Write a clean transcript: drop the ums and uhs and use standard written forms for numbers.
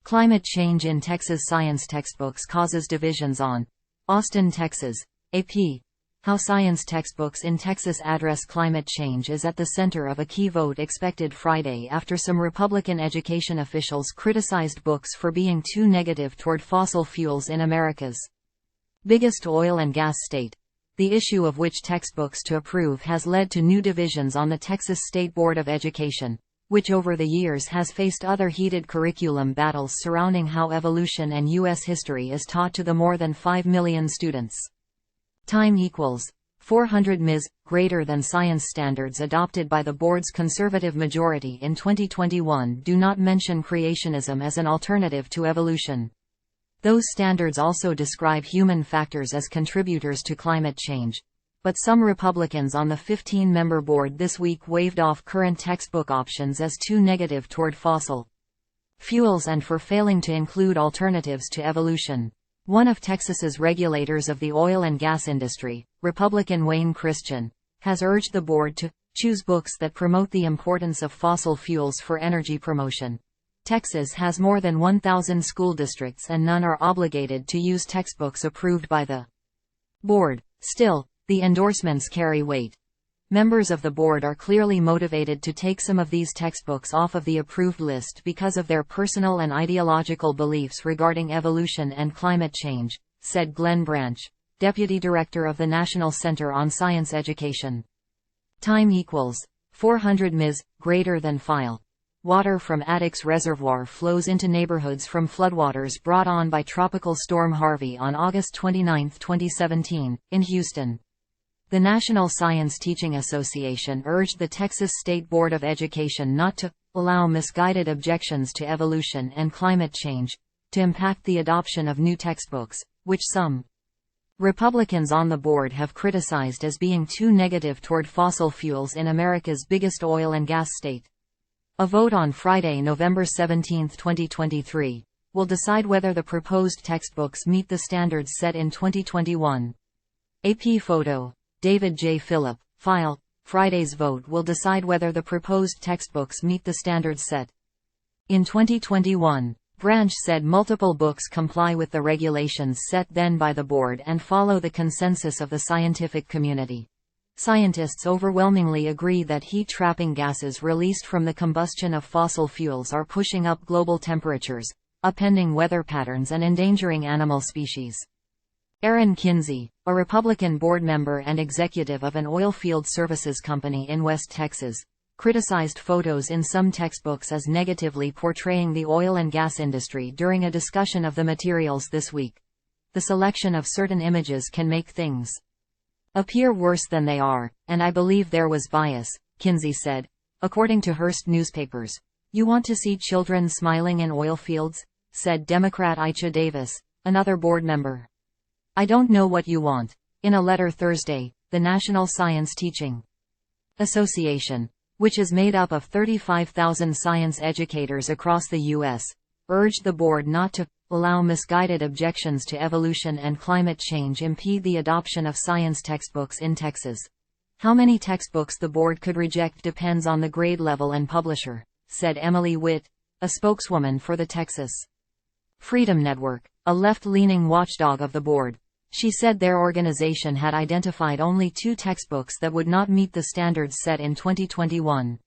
Climate change in Texas science textbooks causes divisions on. Austin, Texas. AP. How science textbooks in Texas address climate change is at the center of a key vote expected Friday after some Republican education officials criticized books for being too negative toward fossil fuels in America's biggest oil and gas state. The issue of which textbooks to approve has led to new divisions on the Texas State Board of Education, which over the years has faced other heated curriculum battles surrounding how evolution and U.S. history is taught to the more than 5 million students. Time equals 400 ms. Greater than science standards adopted by the board's conservative majority in 2021 do not mention creationism as an alternative to evolution. Those standards also describe human factors as contributors to climate change. But some Republicans on the 15-member board this week waved off current textbook options as too negative toward fossil fuels and for failing to include alternatives to evolution. One of Texas's regulators of the oil and gas industry, Republican Wayne Christian, has urged the board to choose books that promote the importance of fossil fuels for energy promotion. Texas has more than 1,000 school districts and none are obligated to use textbooks approved by the board. Still, the endorsements carry weight. Members of the board are clearly motivated to take some of these textbooks off of the approved list because of their personal and ideological beliefs regarding evolution and climate change, said Glenn Branch, deputy director of the National Center on Science Education. Time equals 400 ms. Greater than file. Water from Addicks Reservoir flows into neighborhoods from floodwaters brought on by Tropical Storm Harvey on August 29, 2017, in Houston. The National Science Teaching Association urged the Texas State Board of Education not to allow misguided objections to evolution and climate change to impact the adoption of new textbooks, which some Republicans on the board have criticized as being too negative toward fossil fuels in America's biggest oil and gas state. A vote on Friday, November 17, 2023, will decide whether the proposed textbooks meet the standards set in 2021. AP photo. David J. Phillip. File. Friday's vote will decide whether the proposed textbooks meet the standards set in 2021. Branch said multiple books comply with the regulations set then by the board and follow the consensus of the scientific community. Scientists overwhelmingly agree that heat-trapping gases released from the combustion of fossil fuels are pushing up global temperatures, upending weather patterns and endangering animal species. Aaron Kinsey, a Republican board member and executive of an oilfield services company in West Texas, criticized photos in some textbooks as negatively portraying the oil and gas industry during a discussion of the materials this week. The selection of certain images can make things appear worse than they are, and I believe there was bias, Kinsey said, according to Hearst newspapers. You want to see children smiling in oil fields? Said Democrat Aicha Davis, another board member. I don't know what you want. In a letter Thursday, the National Science Teaching Association, which is made up of 35,000 science educators across the U.S., urged the board not to allow misguided objections to evolution and climate change impede the adoption of science textbooks in Texas. How many textbooks the board could reject depends on the grade level and publisher, said Emily Witt, a spokeswoman for the Texas Freedom Network, a left-leaning watchdog of the board. She said their organization had identified only 2 textbooks that would not meet the standards set in 2021.